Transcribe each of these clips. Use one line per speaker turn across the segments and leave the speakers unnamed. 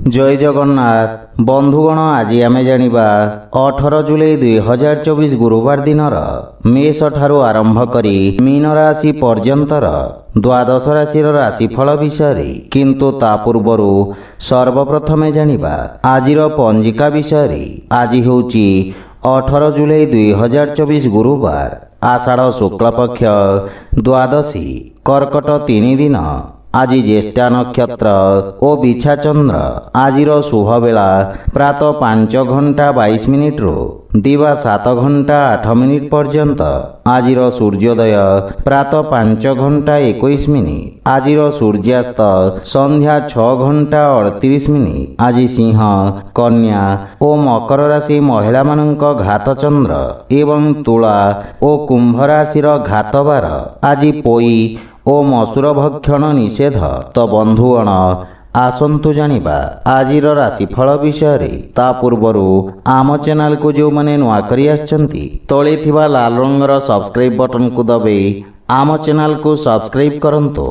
जय जगन्नाथ बंधुगण आज आमे जानिबा 18 जुलाई 2024 गुरुवार दिनर मेष ठारू आरंभ करी मीन राशि पर्यंतर द्वादश राशि राशिफल विषय किंतु ता पूर्वरु सर्वप्रथमे जानिबा आजिर पंजिका विषय। आज होउची 18 जुलाई 2024 गुरुवार आषाढ़ शुक्ल पक्ष द्वादशी कर्कट 3 दिन। आज ज्येष्ठा नक्षत्र और बिछा चंद्र। आजिर शुभ बेला प्रातः 5 घंटा 22 मिनिट रु दिवा 7 घंटा 8 मिनिट पर्यंत। आजिर सूर्योदय प्रातः 5 घंटा 21 मिनिट। आजिर सूर्यास्त संध्या 6 घंटा 38 मिनिट। आज सिंह कन्या और मकर राशि महिला मानक घात चंद्र एवं तुला और कुंभ राशि घात बार। आज पोई ओ मसूर भक्षण निषेध। तो बंधुगण आसंतु जानिबा आजिर राशिफल विषय। ता पूर्वरु आम चैनल को जो माने नुआ करी आछंती तळे थिबा लाल रंगर सब्सक्राइब बटन को दबाई आम चैनल को सब्सक्राइब करंतो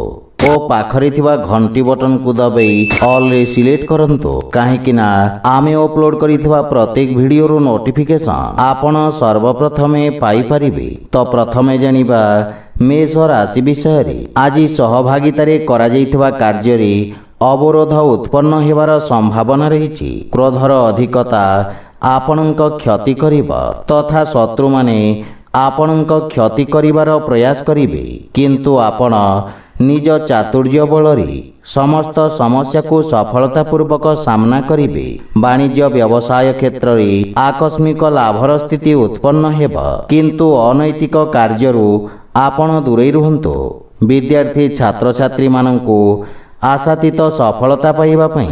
ओ पाखरे थिबा घंटी बटन को दबाई ऑल रे सिलेक्ट करंतो काहेकि ना आमे अपलोड करिथिबा प्रत्येक वीडियो रो नोटिफिकेशन आपण सर्वप्रथमे पाई परिबे। तो प्रथमे जानिबा मेष राशि विषय। आज सहभागितारे करा जाइथिबा कार्य अवरोध उत्पन्न हेबार संभावना रही। क्रोधर अधिकता आपणक क्षति करिबा तथा शत्रु माने आपणक क्षति करिबार प्रयास करिबे किंतु आपण निज चातुर्य बलरी समस्त समस्या को सफलता पूर्वक सामना करिबे। वाणिज्य व्यवसाय क्षेत्र में आकस्मिक लाभर स्थिति उत्पन्न हेबा किंतु अनैतिक कार्यरू आपण दूरे रुहंतु। विद्यार्थी छात्र छात्री मानंकु आशातीत सफलता पाइबा पई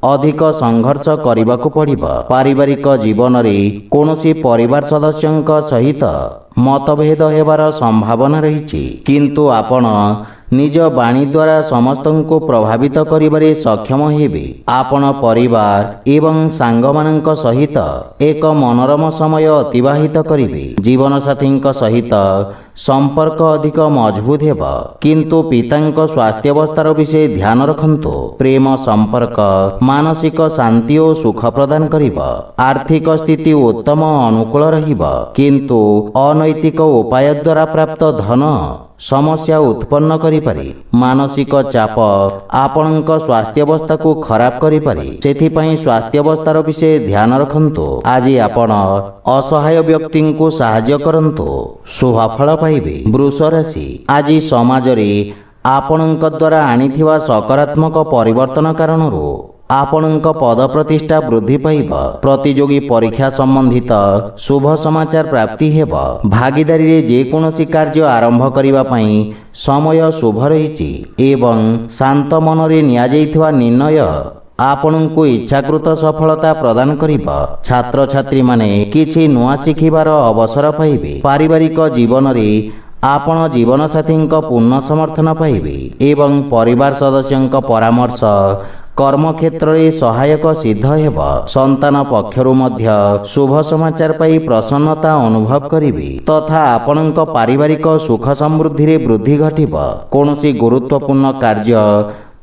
अधिक संघर्ष करबाकू पड़िबा। पारिवारिक जीवन रे कोनोसी परिवार सदस्यंक सहित मतभेद हेबार संभावना रही किंतु आपण निज वाणी द्वारा समस्त को प्रभावित करिबारे सक्षम हेबे। आपण परिवार एवं सांग मानक सहित एक मनोरम समय अतिबाहित करिबे। जीवन साथींक सहित संपर्क अधिक मजबूत हेबा किंतु पितांक स्वास्थ्यावस्थार विषय ध्यान रखंतु। प्रेम संपर्क मानसिक शांति और सुख प्रदान करिबा। आर्थिक स्थिति उत्तम अनुकूल रहिबा किंतु अनैतिक उपाय द्वारा प्राप्त धन समस्या उत्पन्न करिपारे। मानसिक चाप आपणक स्वास्थ्यावस्था को खराब करिपारे सेथिपई स्वास्थ्यावस्थार विषय ध्यान रखंतु। आज आपण असहाय व्यक्ति को सहाय्य करंतु शुभफल पाइबे। वृष राशि। आज समाज रे आपणक द्वारा आनिथिबा सकारात्मक परिवर्तन कारणरू आपणक पद प्रतिष्ठा वृद्धि पाइबा। प्रतियोगी परीक्षा संबंधित शुभ समाचार प्राप्ति हेबा। भागीदारी रे जे कोनोसी कार्य आरंभ करिबा पई समय शुभ रहिछि एवं शांत मन रे निया जाइथिबा निर्णय आपणको इच्छाकृत सफलता प्रदान करिबा। छात्र छात्री माने किछि नुआ शिखिबार अवसर पाइबे। पारिवारिक जीवन रे आपण जीवन साथींक पूर्ण समर्थन पाइबे एवं परिवार सदस्यंक परामर्श कर्म क्षेत्र में सहायक सिद्ध हेबा। संतान पक्षरु मध्य शुभ समाचार पाई प्रसन्नता अनुभव करिबे तथा आपणक पारिवारिक सुख समृद्धि रे वृद्धि घटिबा। कोनोसी गुरुत्वपूर्ण कार्य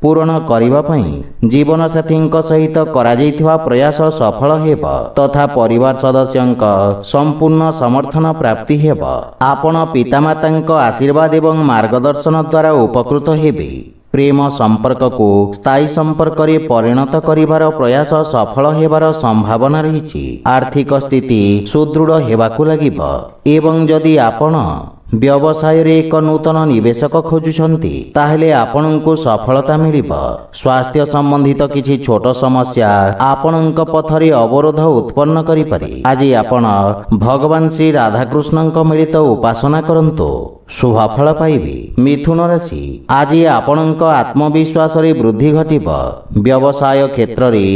पूर्ण करिबा पई जीवन साथींक सहित करा जाइथिबा प्रयास सफल हेबा तथा परिवार सदस्यंक संपूर्ण समर्थन प्राप्ति हेबा। आपण पितामातांक आशीर्वाद एवं मार्गदर्शन द्वारा उपकृत हेबे। प्रेम संपर्क को स्थायी संपर्क रे परिणत करिबार प्रयास सफल हेबार संभावना रही। आर्थिक स्थिति सुदृढ़ हेबाकू लागिबा एवं जदि आपण व्यवसाय रे एक नूतन निवेशक खोजुछंती ताहेले आपनଙ୍କୁ सफलता मिलिबा। स्वास्थ्य संबंधित किछि छोट समस्या आपनଙ୍କ पथरे अवरोध उत्पन्न करि पारे। आज आपण भगवान श्री राधाकृष्णଙ୍କ मिलित उपासना करंतो शुभफल पाइबे। मिथुन राशि। आज आपनଙ୍କ आत्मविश्वास रे वृद्धि घटिबा। व्यवसाय क्षेत्र रे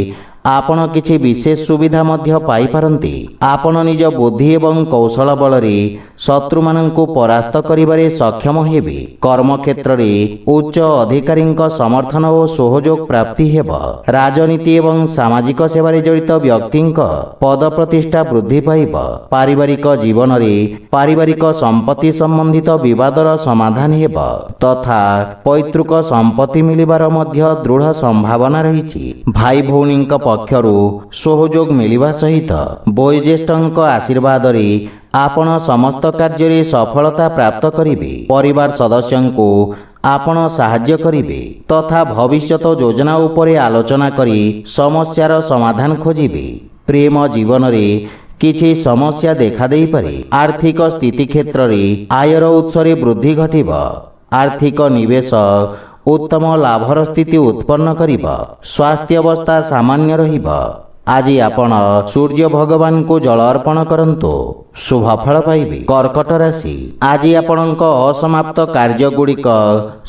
ଆପଣ କିଛି ବିଶେଷ ସୁବିଧା ମଧ୍ୟ ପାଇପାରନ୍ତି। ଆପଣ ନିଜ ବୁଦ୍ଧି ଏବଂ କୌଶଳ ବଳରେ ଶତ୍ରୁମାନଙ୍କୁ ପରାସ୍ତ କରିବାରେ ସକ୍ଷମ ହେବେ। କର୍ମକ୍ଷେତ୍ରରେ ଉଚ୍ଚ ଅଧିକାରୀଙ୍କ ସମର୍ଥନ ଓ ସହଯୋଗ ପ୍ରାପ୍ତି ହେବ। ରାଜନୀତି ଏବଂ ସାମାଜିକ ସେବାରେ ଜଡ଼ିତ ବ୍ୟକ୍ତିଙ୍କ ପଦ ପ୍ରତିଷ୍ଠା ବୃଦ୍ଧି ପାଇବ। ପାରିବାରିକ ଜୀବନରେ ପାରିବାରିକ ସମ୍ପତ୍ତି ସମ୍ବନ୍ଧିତ ବିବାଦର ସମାଧାନ ହେବ ତଥା ପୈତୃକ ସମ୍ପତ୍ତି ମିଳିବାର ମଧ୍ୟ ଦୃଢ଼ ସମ୍ଭାବନା ରହିଛି। ଭାଇ ଭଉଣୀଙ୍କ ପକ୍ଷରୁ ସହଯୋଗ ମିଳିବା ସହିତ ବୟୋଜ୍ୟେଷ୍ଠଙ୍କ ଆଶୀର୍ବାଦରେ ଆପଣ ସମସ୍ତ କାର୍ଯ୍ୟରେ ସଫଳତା ପ୍ରାପ୍ତ କରିବେ। ପରିବାର ସଦସ୍ୟଙ୍କୁ ଆପଣ ସାହାଯ୍ୟ କରିବେ ତଥା ଭବିଷ୍ୟତ ଯୋଜନା ଉପରେ ଆଲୋଚନା କରି ସମସ୍ୟାର ସମାଧାନ ଖୋଜିବେ। ପ୍ରେମ ଜୀବନରେ କିଛି ସମସ୍ୟା ଦେଖାଦେଇପାରେ। ଆର୍ଥିକ ସ୍ଥିତି କ୍ଷେତ୍ରରେ ଆୟର ଉତ୍ସରେ ବୃଦ୍ଧି ଘଟିବ। ଆର୍ଥିକ ନିବେଶ ଉତ୍ତମ ଲାଭର ସ୍ଥିତି ଉତ୍ପନ୍ନ କରିବ। ସ୍ୱାସ୍ଥ୍ୟ ଅବସ୍ଥା ସାମାନ୍ୟ ରହିବ। ଆଜି ଆପଣ ସୂର୍ଯ୍ୟ ଭଗବାନଙ୍କୁ ଜଳ ଅର୍ପଣ କରନ୍ତୁ, ଶୁଭ ଫଳ ପାଇବେ। କର୍କଟ ରାଶି, ଆଜି ଆପଣଙ୍କ ଅସମାପ୍ତ କାର୍ଯ୍ୟଗୁଡ଼ିକ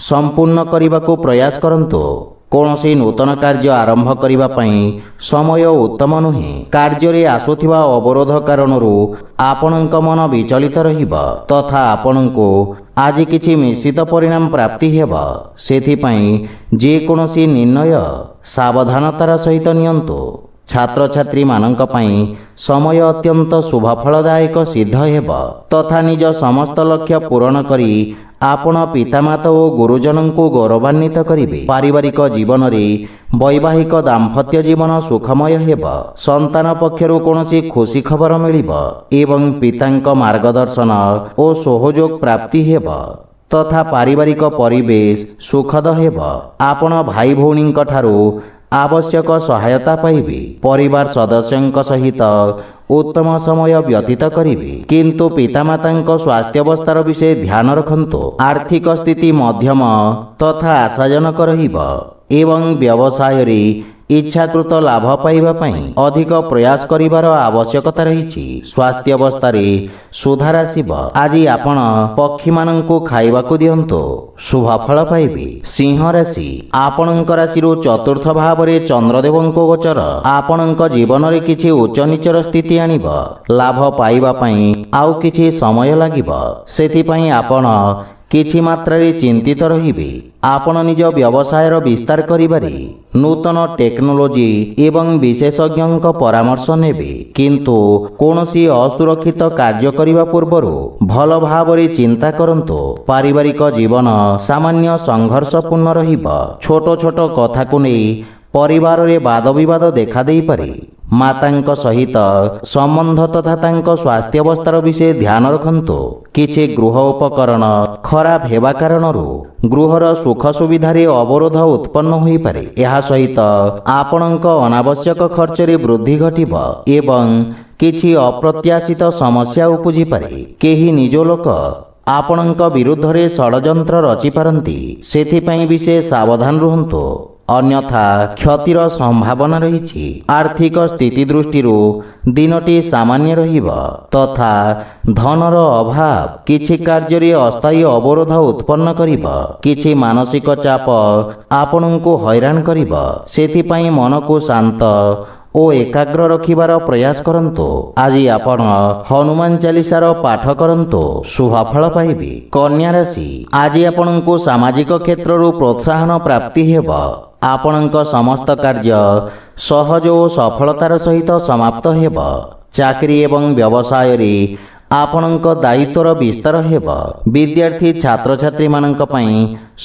ସମ୍ପୂର୍ଣ୍ଣ କରିବାକୁ ପ୍ରୟାସ କରନ୍ତୁ। କୌଣସି ନୂତନ କାର୍ଯ୍ୟ ଆରମ୍ଭ କରିବା ପାଇଁ ସମୟ ଉତ୍ତମ ନୁହେଁ। କାର୍ଯ୍ୟରେ ଆସୁଥିବା ଅବରୋଧ କାରଣରୁ ଆପଣଙ୍କ ମନ ବିଚଳିତ ରହିବ ତଥା ଆପଣଙ୍କୁ ଆଜି କିଛି ମିଶ୍ରିତ ପରିଣାମ ପ୍ରାପ୍ତି ହେବ। ସେଥିପାଇଁ ଯେକୌଣସି ନିର୍ଣ୍ଣୟ ସାବଧାନତାର ସହିତ ନିଅନ୍ତୁ। ଛାତ୍ରଛାତ୍ରୀମାନଙ୍କ ପାଇଁ ସମୟ ଅତ୍ୟନ୍ତ ଶୁଭଫଳଦାୟକ ସିଦ୍ଧ ହେବ ତଥା ନିଜ ସମସ୍ତ ଲକ୍ଷ୍ୟ ପୂରଣ କରି ଆପଣ ପିତାମାତା ଓ ଗୁରୁଜନଙ୍କୁ ଗୌରବାନ୍ୱିତ କରିବେ। ପାରିବାରିକ ଜୀବନରେ ବୈବାହିକ ଦାମ୍ପତ୍ୟ ଜୀବନ ସୁଖମୟ ହେବ। ସନ୍ତାନ ପକ୍ଷରୁ କୌଣସି ଖୁସି ଖବର ମିଳିବ ଏବଂ ପିତାଙ୍କ ମାର୍ଗଦର୍ଶନ ଓ ସହଯୋଗ ପ୍ରାପ୍ତି ହେବ ତଥା ପାରିବାରିକ ପରିବେଶ ସୁଖଦ ହେବ। ଆପଣ ଭାଇ ଭଉଣୀଙ୍କ ଠାରୁ ଆବଶ୍ୟକ ସହାୟତା ପାଇବେ। ପରିବାର ସଦସ୍ୟଙ୍କ ସହିତ ଉତ୍ତମ ସମୟ ବ୍ୟତୀତ କରିବେ କିନ୍ତୁ ପିତାମାତାଙ୍କ ସ୍ୱାସ୍ଥ୍ୟାବସ୍ଥାର ବିଷୟ ଧ୍ୟାନ ରଖନ୍ତୁ। ଆର୍ଥିକ ସ୍ଥିତି ମଧ୍ୟମ ତଥା ଆଶାଜନକ ରହିବ ଏବଂ ବ୍ୟବସାୟରେ ଇଚ୍ଛାକୃତ ଲାଭ ପାଇବା ପାଇଁ ଅଧିକ ପ୍ରୟାସ କରିବାର ଆବଶ୍ୟକତା ରହିଛି। ସ୍ୱାସ୍ଥ୍ୟ ଅବସ୍ଥାରେ ସୁଧାର ଆସିବ। ଆଜି ଆପଣ ପକ୍ଷୀମାନଙ୍କୁ ଖାଇବାକୁ ଦିଅନ୍ତୁ, ଶୁଭ ଫଳ ପାଇବେ। ସିଂହ ରାଶି, ଆପଣଙ୍କ ରାଶିରୁ ଚତୁର୍ଥ ଭାବରେ ଚନ୍ଦ୍ରଦେବଙ୍କ ଗୋଚର ଆପଣଙ୍କ ଜୀବନରେ କିଛି ଉଚ୍ଚ ନିଚର ସ୍ଥିତି ଆଣିବ। ଲାଭ ପାଇବା ପାଇଁ ଆଉ କିଛି ସମୟ ଲାଗିବ। ସେଥିପାଇଁ ଆପଣ କିଛି ମାତ୍ରାରେ ଚିନ୍ତିତ ରହିବେ। ଆପଣ ନିଜ ବ୍ୟବସାୟର ବିସ୍ତାର କରିବାରେ ନୂତନ ଟେକ୍ନୋଲୋଜି ଏବଂ ବିଶେଷଜ୍ଞଙ୍କ ପରାମର୍ଶ ନେବେ କିନ୍ତୁ କୌଣସି ଅସୁରକ୍ଷିତ କାର୍ଯ୍ୟ କରିବା ପୂର୍ବରୁ ଭଲ ଭାବରେ ଚିନ୍ତା କରନ୍ତୁ। ପାରିବାରିକ ଜୀବନ ସାମାନ୍ୟ ସଂଘର୍ଷପୂର୍ଣ୍ଣ ରହିବ। ଛୋଟ ଛୋଟ କଥାକୁ ନେଇ ପରିବାରରେ ବାଦବିବାଦ ଦେଖାଦେଇପାରେ। ମାତାଙ୍କ ସହିତ ସମ୍ବନ୍ଧ ତଥା ତାଙ୍କ ସ୍ୱାସ୍ଥ୍ୟାବସ୍ଥାର ବିଷୟ ଧ୍ୟାନ ରଖନ୍ତୁ। କିଛି ଗୃହ ଉପକରଣ ଖରାପ ହେବା କାରଣରୁ ଗୃହର ସୁଖ ସୁବିଧାରେ ଅବରୋଧ ଉତ୍ପନ୍ନ ହୋଇପାରେ। ଏହା ସହିତ ଆପଣଙ୍କ ଅନାବଶ୍ୟକ ଖର୍ଚ୍ଚରେ ବୃଦ୍ଧି ଘଟିବ ଏବଂ କିଛି ଅପ୍ରତ୍ୟାଶିତ ସମସ୍ୟା ଉପୁଜିପାରେ। କେହି ନିଜ ଲୋକ ଆପଣଙ୍କ ବିରୁଦ୍ଧରେ ଷଡ଼ଯନ୍ତ୍ର ରଚିପାରନ୍ତି। ସେଥିପାଇଁ ବିଶେଷ ସାବଧାନ ରୁହନ୍ତୁ ଅନ୍ୟଥା କ୍ଷତିର ସମ୍ଭାବନା ରହିଛି। ଆର୍ଥିକ ସ୍ଥିତି ଦୃଷ୍ଟିରୁ ଦିନଟି ସାମାନ୍ୟ ରହିବ ତଥା ଧନର ଅଭାବ କିଛି କାର୍ଯ୍ୟରେ ଅସ୍ଥାୟୀ ଅବରୋଧ ଉତ୍ପନ୍ନ କରିବ। କିଛି ମାନସିକ ଚାପ ଆପଣଙ୍କୁ ହଇରାଣ କରିବ। ସେଥିପାଇଁ ମନକୁ ଶାନ୍ତ ଓ ଏକାଗ୍ର ରଖିବାର ପ୍ରୟାସ କରନ୍ତୁ। ଆଜି ଆପଣ ହନୁମାନ ଚାଳିଶାର ପାଠ କରନ୍ତୁ, ଶୁଭ ଫଳ ପାଇବେ। କନ୍ୟା ରାଶି, ଆଜି ଆପଣଙ୍କୁ ସାମାଜିକ କ୍ଷେତ୍ରରୁ ପ୍ରୋତ୍ସାହନ ପ୍ରାପ୍ତି ହେବ। ଆପଣଙ୍କ ସମସ୍ତ କାର୍ଯ୍ୟ ସହଜ ଓ ସଫଳତାର ସହିତ ସମାପ୍ତ ହେବ। ଚାକିରି ଏବଂ ବ୍ୟବସାୟରେ ଆପଣଙ୍କ ଦାୟିତ୍ୱର ବିସ୍ତାର ହେବ। ବିଦ୍ୟାର୍ଥୀ ଛାତ୍ରଛାତ୍ରୀମାନଙ୍କ ପାଇଁ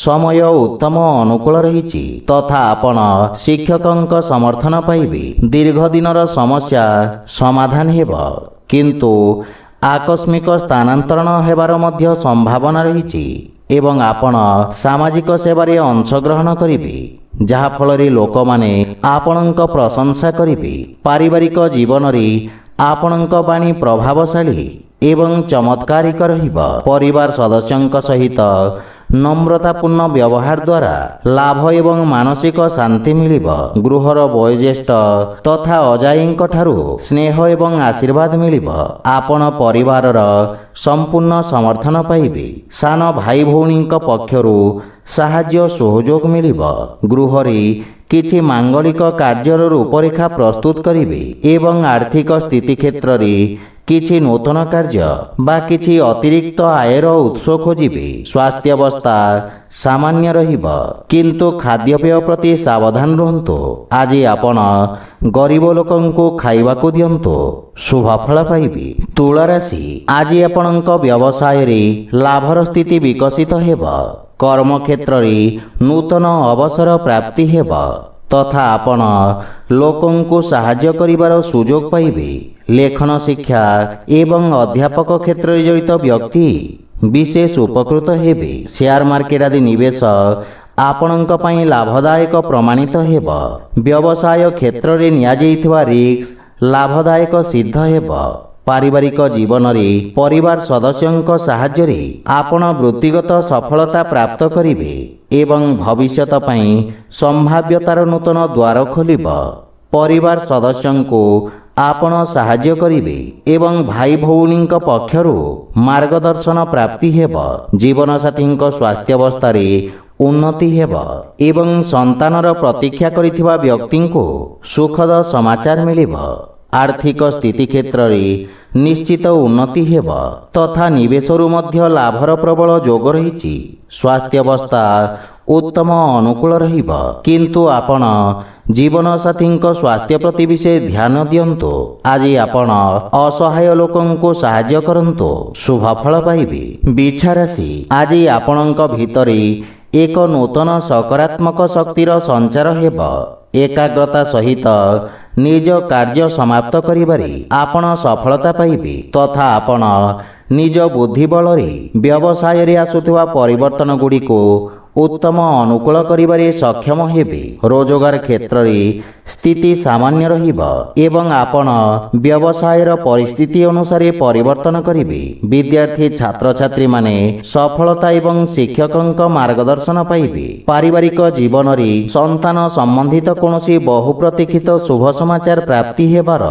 ସମୟ ଉତ୍ତମ ଅନୁକୂଳ ରହିଛି ତଥା ଆପଣ ଶିକ୍ଷକଙ୍କ ସମର୍ଥନ ପାଇବେ। ଦୀର୍ଘ ଦିନର ସମସ୍ୟା ସମାଧାନ ହେବ କିନ୍ତୁ ଆକସ୍ମିକ ସ୍ଥାନାନ୍ତରଣ ହେବାର ମଧ୍ୟ ସମ୍ଭାବନା ରହିଛି ଏବଂ ଆପଣ ସାମାଜିକ ସେବାରେ ଅଂଶଗ୍ରହଣ କରିବେ ଯାହାଫଳରେ ଲୋକମାନେ ଆପଣଙ୍କ ପ୍ରଶଂସା କରିବେ। ପାରିବାରିକ ଜୀବନରେ ଆପଣଙ୍କ ବାଣୀ ପ୍ରଭାବଶାଳୀ ଏବଂ ଚମତ୍କାରିକ ରହିବ। ପରିବାର ସଦସ୍ୟଙ୍କ ସହିତ নম্রতাপূর্ণ ব্যবহার দ্বারা লাভ এবং মানসিক শান্তি মিলিব। গৃহর বয়োজ্যেষ্ঠ তথা অজায়ীঙ্ক ঠারু স্নেহ এবং আশীর্বাদ মিলিব। আপন পরিবারর সম্পূর্ণ সমর্থন পাইবে। সান ভাই ভৌণীঙ্ক পক্ষরু সাহায্য সহযোগ মিলিব। গৃহরে କିଛି ମାଙ୍ଗଳିକ କାର୍ଯ୍ୟର ରୂପରେଖା ପ୍ରସ୍ତୁତ କରିବେ ଏବଂ ଆର୍ଥିକ ସ୍ଥିତି କ୍ଷେତ୍ରରେ କିଛି ନୂତନ କାର୍ଯ୍ୟ ବା କିଛି ଅତିରିକ୍ତ ଆୟର ଉତ୍ସ ଖୋଜିବେ। ସ୍ୱାସ୍ଥ୍ୟାବସ୍ଥା ସାମାନ୍ୟ ରହିବ, କିନ୍ତୁ ଖାଦ୍ୟପେୟ ପ୍ରତି ସାବଧାନ ରୁହନ୍ତୁ। ଆଜି ଆପଣ ଗରିବ ଲୋକଙ୍କୁ ଖାଇବାକୁ ଦିଅନ୍ତୁ, ଶୁଭଫଳ ପାଇବେ। ତୁଳା ରାଶି, ଆଜି ଆପଣଙ୍କ ବ୍ୟବସାୟରେ ଲାଭର ସ୍ଥିତି ବିକଶିତ ହେବ। କର୍ମକ୍ଷେତ୍ରରେ ନୂତନ ଅବସର ପ୍ରାପ୍ତି ହେବ ତଥା ଆପଣ ଲୋକଙ୍କୁ ସାହାଯ୍ୟ କରିବାର ସୁଯୋଗ ପାଇବେ। ଲେଖନ ଶିକ୍ଷା ଏବଂ ଅଧ୍ୟାପକ କ୍ଷେତ୍ରରେ ଜଡ଼ିତ ବ୍ୟକ୍ତି ବିଶେଷ ଉପକୃତ ହେବେ। ସେୟାର ମାର୍କେଟ ଆଦି ନିବେଶ ଆପଣଙ୍କ ପାଇଁ ଲାଭଦାୟକ ପ୍ରମାଣିତ ହେବ। ବ୍ୟବସାୟ କ୍ଷେତ୍ରରେ ନିଆଯାଇଥିବା ରିସ୍କ ଲାଭଦାୟକ ସିଦ୍ଧ ହେବ। ପାରିବାରିକ ଜୀବନରେ ପରିବାର ସଦସ୍ୟଙ୍କ ସାହାଯ୍ୟରେ ଆପଣ ବୃତ୍ତିଗତ ସଫଳତା ପ୍ରାପ୍ତ କରିବେ ଏବଂ ଭବିଷ୍ୟତ ପାଇଁ ସମ୍ଭାବ୍ୟତାର ନୂତନ ଦ୍ୱାର ଖୋଲିବ। ପରିବାର ସଦସ୍ୟଙ୍କୁ ଆପଣ ସାହାଯ୍ୟ କରିବେ ଏବଂ ଭାଇ ଭଉଣୀଙ୍କ ପକ୍ଷରୁ ମାର୍ଗଦର୍ଶନ ପ୍ରାପ୍ତି ହେବ। ଜୀବନସାଥୀଙ୍କ ସ୍ୱାସ୍ଥ୍ୟାବସ୍ଥାରେ ଉନ୍ନତି ହେବ ଏବଂ ସନ୍ତାନର ପ୍ରତୀକ୍ଷା କରିଥିବା ବ୍ୟକ୍ତିଙ୍କୁ ସୁଖଦ ସମାଚାର ମିଳିବ। ଆର୍ଥିକ ସ୍ଥିତି କ୍ଷେତ୍ରରେ ନିଶ୍ଚିତ ଉନ୍ନତି ହେବ ତଥା ନିବେଶରୁ ମଧ୍ୟ ଲାଭର ପ୍ରବଳ ଯୋଗ ରହିଛି। ସ୍ୱାସ୍ଥ୍ୟାବସ୍ଥା ଉତ୍ତମ ଅନୁକୂଳ ରହିବ, କିନ୍ତୁ ଆପଣ ଜୀବନସାଥୀଙ୍କ ସ୍ୱାସ୍ଥ୍ୟ ପ୍ରତି ବିଶେଷ ଧ୍ୟାନ ଦିଅନ୍ତୁ। ଆଜି ଆପଣ ଅସହାୟ ଲୋକଙ୍କୁ ସାହାଯ୍ୟ କରନ୍ତୁ, ଶୁଭଫଳ ପାଇବେ। ବିଛା ରାଶି, ଆଜି ଆପଣଙ୍କ ଭିତରେ ଏକ ନୂତନ ସକାରାତ୍ମକ ଶକ୍ତିର ସଞ୍ଚାର ହେବ। ଏକାଗ୍ରତା ସହିତ ନିଜ କାର୍ଯ୍ୟ ସମାପ୍ତ କରିବାରେ ଆପଣ ସଫଳତା ପାଇବେ ତଥା ଆପଣ ନିଜ ବୁଦ୍ଧି ବଳରେ ବ୍ୟବସାୟରେ ଆସୁଥିବା ପରିବର୍ତ୍ତନ ଗୁଡ଼ିକୁ ଉତ୍ତମ ଅନୁକୂଳ କରିବାରେ ସକ୍ଷମ ହେବେ। ରୋଜଗାର କ୍ଷେତ୍ରରେ ସ୍ଥିତି ସାମାନ୍ୟ ରହିବ ଏବଂ ଆପଣ ବ୍ୟବସାୟର ପରିସ୍ଥିତି ଅନୁସାରେ ପରିବର୍ତ୍ତନ କରିବେ। ବିଦ୍ୟାର୍ଥୀ ଛାତ୍ରଛାତ୍ରୀମାନେ ସଫଳତା ଏବଂ ଶିକ୍ଷକଙ୍କ ମାର୍ଗଦର୍ଶନ ପାଇବେ। ପାରିବାରିକ ଜୀବନରେ ସନ୍ତାନ ସମ୍ବନ୍ଧିତ କୌଣସି ବହୁ ପ୍ରତୀକ୍ଷିତ ଶୁଭ ସମାଚାର ପ୍ରାପ୍ତି ହେବାର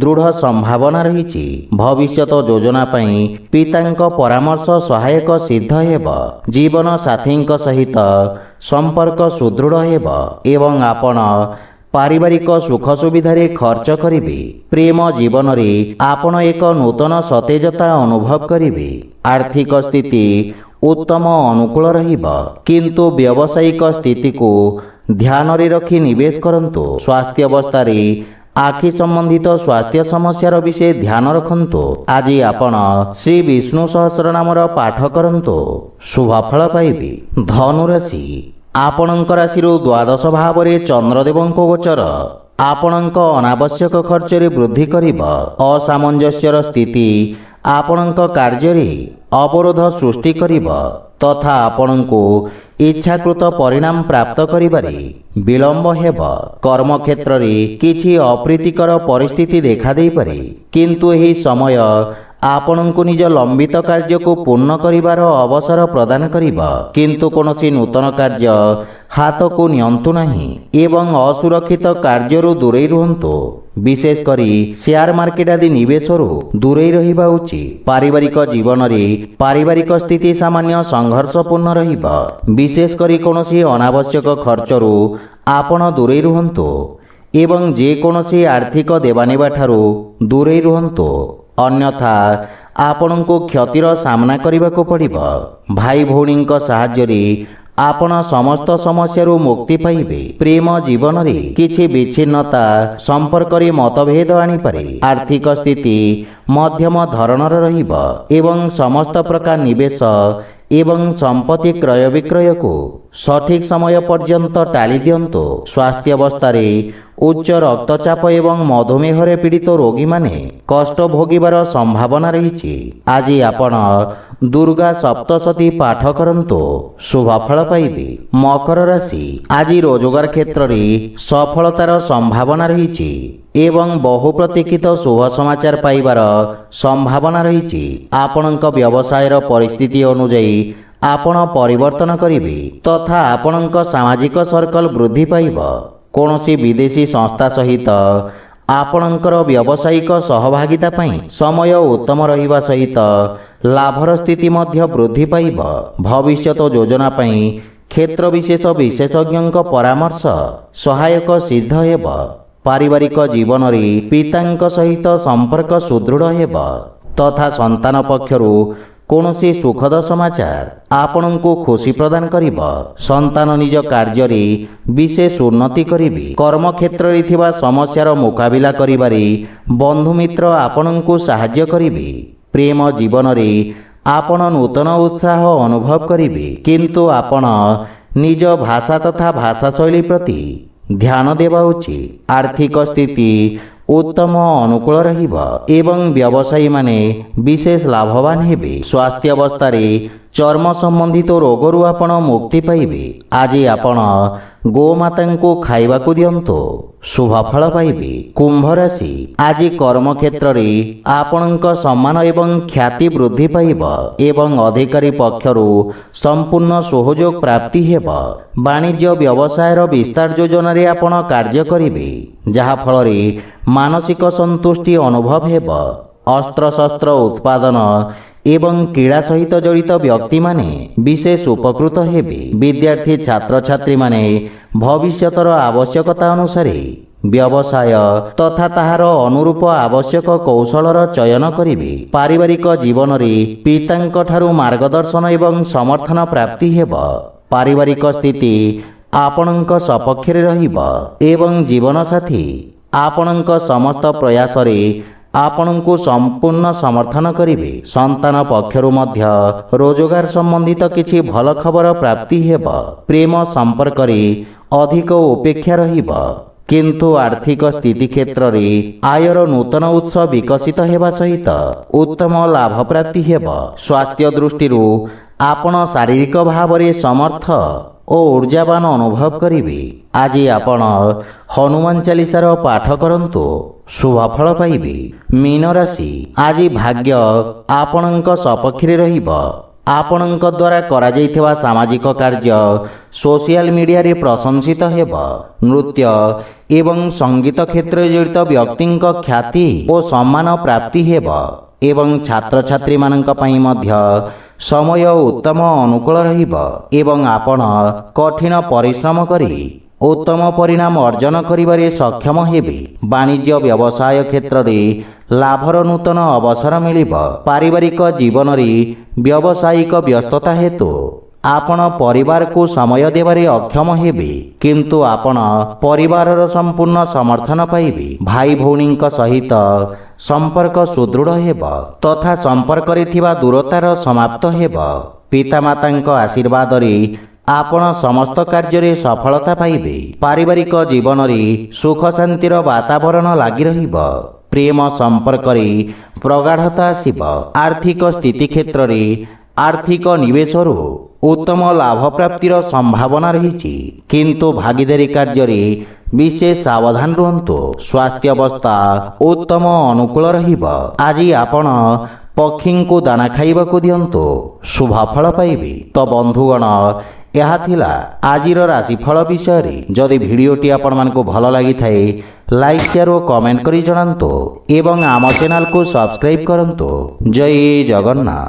ଦୃଢ଼ ସମ୍ଭାବନା ରହିଛି। ଭବିଷ୍ୟତ ଯୋଜନା ପାଇଁ ପିତାଙ୍କ ପରାମର୍ଶ ସହାୟକ ସିଦ୍ଧ ହେବ। ଜୀବନ ସାଥୀଙ୍କ ସହିତ ସମ୍ପର୍କ ସୁଦୃଢ଼ ହେବ ଏବଂ ଆପଣ ପାରିବାରିକ ସୁଖ ସୁବିଧାରେ ଖର୍ଚ୍ଚ କରିବେ। ପ୍ରେମ ଜୀବନରେ ଆପଣ ଏକ ନୂତନ ସତେଜତା ଅନୁଭବ କରିବେ। ଆର୍ଥିକ ସ୍ଥିତି ଉତ୍ତମ ଅନୁକୂଳ ରହିବ, କିନ୍ତୁ ବ୍ୟବସାୟିକ ସ୍ଥିତିକୁ ଧ୍ୟାନରେ ରଖି ନିବେଶ କରନ୍ତୁ। ସ୍ୱାସ୍ଥ୍ୟାବସ୍ଥାରେ ଆଖି ସମ୍ବନ୍ଧିତ ସ୍ୱାସ୍ଥ୍ୟ ସମସ୍ୟାର ବିଷୟ ଧ୍ୟାନ ରଖନ୍ତୁ। ଆଜି ଆପଣ ଶ୍ରୀ ବିଷ୍ଣୁ ସହସ୍ରନାମର ପାଠ କରନ୍ତୁ, ଶୁଭଫଳ ପାଇବେ। ଧନୁରାଶି, ଆପଣଙ୍କ ରାଶିରୁ ଦ୍ୱାଦଶ ଭାବରେ ଚନ୍ଦ୍ରଦେବଙ୍କ ଗୋଚର ଆପଣଙ୍କ ଅନାବଶ୍ୟକ ଖର୍ଚ୍ଚରେ ବୃଦ୍ଧି କରିବ। ଅସାମଞ୍ଜସ୍ୟର ସ୍ଥିତି ଆପଣଙ୍କ କାର୍ଯ୍ୟରେ ଅବରୋଧ ସୃଷ୍ଟି କରିବ ତଥା ଆପଣଙ୍କୁ ଇଚ୍ଛାକୃତ ପରିଣାମ ପ୍ରାପ୍ତ କରିବାରେ ବିଳମ୍ବ ହେବ। କର୍ମକ୍ଷେତ୍ରରେ କିଛି ଅପ୍ରୀତିକର ପରିସ୍ଥିତି ଦେଖାଦେଇପାରେ, କିନ୍ତୁ ଏହି ସମୟ ଆପଣଙ୍କୁ ନିଜ ଲମ୍ବିତ କାର୍ଯ୍ୟକୁ ପୂର୍ଣ୍ଣ କରିବାର ଅବସର ପ୍ରଦାନ କରିବ। କିନ୍ତୁ କୌଣସି ନୂତନ କାର୍ଯ୍ୟ ହାତକୁ ନିଅନ୍ତୁ ନାହିଁ ଏବଂ ଅସୁରକ୍ଷିତ କାର୍ଯ୍ୟରୁ ଦୂରେଇ ରୁହନ୍ତୁ। ବିଶେଷ କରି ସେୟାର ମାର୍କେଟ ଆଦି ନିବେଶରୁ ଦୂରେଇ ରହିବା ଉଚିତ। ପାରିବାରିକ ଜୀବନରେ ପାରିବାରିକ ସ୍ଥିତି ସାମାନ୍ୟ ସଂଘର୍ଷପୂର୍ଣ୍ଣ ରହିବ। ବିଶେଷ କରି କୌଣସି ଅନାବଶ୍ୟକ ଖର୍ଚ୍ଚରୁ ଆପଣ ଦୂରେଇ ରୁହନ୍ତୁ ଏବଂ ଯେକୌଣସି ଆର୍ଥିକ ଦେବାନେବା ଠାରୁ ଦୂରେଇ ରୁହନ୍ତୁ, ଅନ୍ୟଥା ଆପଣଙ୍କୁ କ୍ଷତିର ସାମ୍ନା କରିବାକୁ ପଡ଼ିବ। ଭାଇ ଭଉଣୀଙ୍କ ସାହାଯ୍ୟରେ ଆପଣ ସମସ୍ତ ସମସ୍ୟାରୁ ମୁକ୍ତି ପାଇବେ। ପ୍ରେମ ଜୀବନରେ କିଛି ବିଚ୍ଛିନ୍ନତା ସମ୍ପର୍କରେ ମତଭେଦ ଆଣିପାରେ। ଆର୍ଥିକ ସ୍ଥିତି ମଧ୍ୟମ ଧରଣର ରହିବ ଏବଂ ସମସ୍ତ ପ୍ରକାର ନିବେଶ ଏବଂ ସମ୍ପତ୍ତି କ୍ରୟ ବିକ୍ରୟକୁ ସଠିକ୍ ସମୟ ପର୍ଯ୍ୟନ୍ତ ଟାଳି ଦିଅନ୍ତୁ। ସ୍ୱାସ୍ଥ୍ୟାବସ୍ଥାରେ ଉଚ୍ଚ ରକ୍ତଚାପ ଏବଂ ମଧୁମେହରେ ପୀଡ଼ିତ ରୋଗୀମାନେ କଷ୍ଟ ଭୋଗିବାର ସମ୍ଭାବନା ରହିଛି। ଆଜି ଆପଣ ଦୁର୍ଗା ସପ୍ତଶତୀ ପାଠ କରନ୍ତୁ, ଶୁଭଫଳ ପାଇବେ। ମକର ରାଶି, ଆଜି ରୋଜଗାର କ୍ଷେତ୍ରରେ ସଫଳତାର ସମ୍ଭାବନା ରହିଛି ଏବଂ ବହୁ ପ୍ରତୀକ୍ଷିତ ଶୁଭ ସମାଚାର ପାଇବାର ସମ୍ଭାବନା ରହିଛି। ଆପଣଙ୍କ ବ୍ୟବସାୟର ପରିସ୍ଥିତି ଅନୁଯାୟୀ ଆପଣ ପରିବର୍ତ୍ତନ କରିବେ ତଥା ଆପଣଙ୍କ ସାମାଜିକ ସର୍କଲ ବୃଦ୍ଧି ପାଇବ। କୌଣସି ବିଦେଶୀ ସଂସ୍ଥା ସହିତ ଆପଣଙ୍କର ବ୍ୟବସାୟିକ ସହଭାଗିତା ପାଇଁ ସମୟ ଉତ୍ତମ ରହିବା ସହିତ ଲାଭର ସ୍ଥିତି ମଧ୍ୟ ବୃଦ୍ଧି ପାଇବ। ଭବିଷ୍ୟତ ଯୋଜନା ପାଇଁ क्षेत्र विशेष विशेषज्ञ परामर्श सहायक सिद्ध हेब। पारिवारिक जीवन में पिता सहित संपर्क सुदृढ़ हेब तथा संतान पक्षरु कौनसी सुखद समाचार आपण को खुशी प्रदान करिब। संतान निज कार्य विशेष उन्नति करिबि। कर्म क्षेत्र में थिबा समस्यार मुकाबिला करिबारे बंधु मित्र आपण को सहाय्य करिबि। प्रेम जीवन में आपण नूतन उत्साह अनुभव करिबि, किंतु आपण निज भाषा तथा भाषा शैली प्रति ध्यान देवा उचित। आर्थिक स्थिति उत्तम अनुकूल रहिब एवं व्यवसायी माने विशेष लाभवान हेबे। स्वास्थ्य अवस्था चर्म संबंधित रोगरु आपण मुक्ति पाइबे। आज आपण गोमाता को खाइबा को दियंतो, शुभ फल पाइबे। कुंभ राशि आज कर्म क्षेत्र में आपणक सम्मान एवं ख्याति वृद्धि पाइब एवं अधिकारी पक्षरु संपूर्ण सहयोग प्राप्ति हेब। वाणिज्य व्यवसायर विस्तार योजना रे आपण कार्य करिबे, जहा फल रे मानसिक संतुष्टि अनुभव हेब। अस्त्र शस्त्र उत्पादन एवं क्रीड़ा सहित जड़ित व्यक्ति माने विशेष उपकृत हेबे। विद्यार्थी छात्र छात्री माने भविष्यतर आवश्यकता अनुसार व्यवसाय तथा ताहार अनुरूप आवश्यक कौशलर चयन करिबे। पारिवारिक जीवन में पितांक ठारू मार्गदर्शन एवं समर्थन प्राप्ति हेब। पारिवारिक स्थिति आपणक सपक्ष रहिब एवं जीवन साथी आपणक समस्त प्रयास रे आपणको संपूर्ण समर्थन करिबे। संतान पक्षरु मध्य रोजगार संबंधित किछि भल खबर प्राप्ति हेब। प्रेम संपर्क रे अधिक उपेक्षा रहिब, किंतु आर्थिक स्थिति क्षेत्र रे आयर नूतन उत्स विकसित हेबा सहित उत्तम लाभ प्राप्ति हेब। स्वास्थ्य दृष्टि आपण शारीरिक भाव रे समर्थ और ऊर्जावान अनुभव करिबे। आज आपण हनुमान चालीसार पाठ करंतु, शुभ फल पाइबे। मीन राशि आज भाग्य आपणक सपक्ष रहिब। आपणक द्वारा करा जाइथिबा सामाजिक कार्य सोशल मीडिया रे प्रशंसित हेब। नृत्य एवं संगीत क्षेत्र जड़ित व्यक्तिंक ख्याति और सम्मान प्राप्ति हेब एवं छात्र छात्री मानक पई मध्य समय उत्तम अनुकूल रहिब एवं आपण कठिन परिश्रम करी उत्तम परिणाम अर्जन करिबारे सक्षम हेबे। वाणिज्य व्यवसाय क्षेत्र में लाभर नूतन अवसर मिलिब। पारिवारिक जीवन में व्यावसायिक व्यस्तता हेतु आपण परिवार को समय देवारे अक्षम हेबे, किंतु आपण परिवारर संपूर्ण समर्थन पाइबे। भाई भौणींक सहित संपर्क सुदृढ़ हेब तथा संपर्क रे थिबा दूरतार समाप्त हेब। पितामातांक आशीर्वाद रे आपण समस्त कार्य रे सफलता पाइबे। पारिवारिक जीवन रे सुख शांतिर वातावरण लागि रहिब। प्रेम संपर्क रे प्रगाढ़ता आसिब। आर्थिक स्थिति क्षेत्र रे आर्थिक निवेश उत्तम लाभ प्राप्तिर संभावना रही, किंतु भागीदारी कार्य रे विशेष सावधान रुहंतु। स्वास्थ्य अवस्था उत्तम अनुकूल रहिब। आज आपण पक्षी को दाना खाइबा को दियंतु, शुभ फल पाइबे। तो बंधुगण, यह थिला आजिर राशिफल विषय। जदि भिडियोटी आपण मानकु भल लागि थाए लाइक शेयर और कमेंट करी जणांतु एवं आम चैनल को सब्सक्राइब करंतु। जय जगन्नाथ।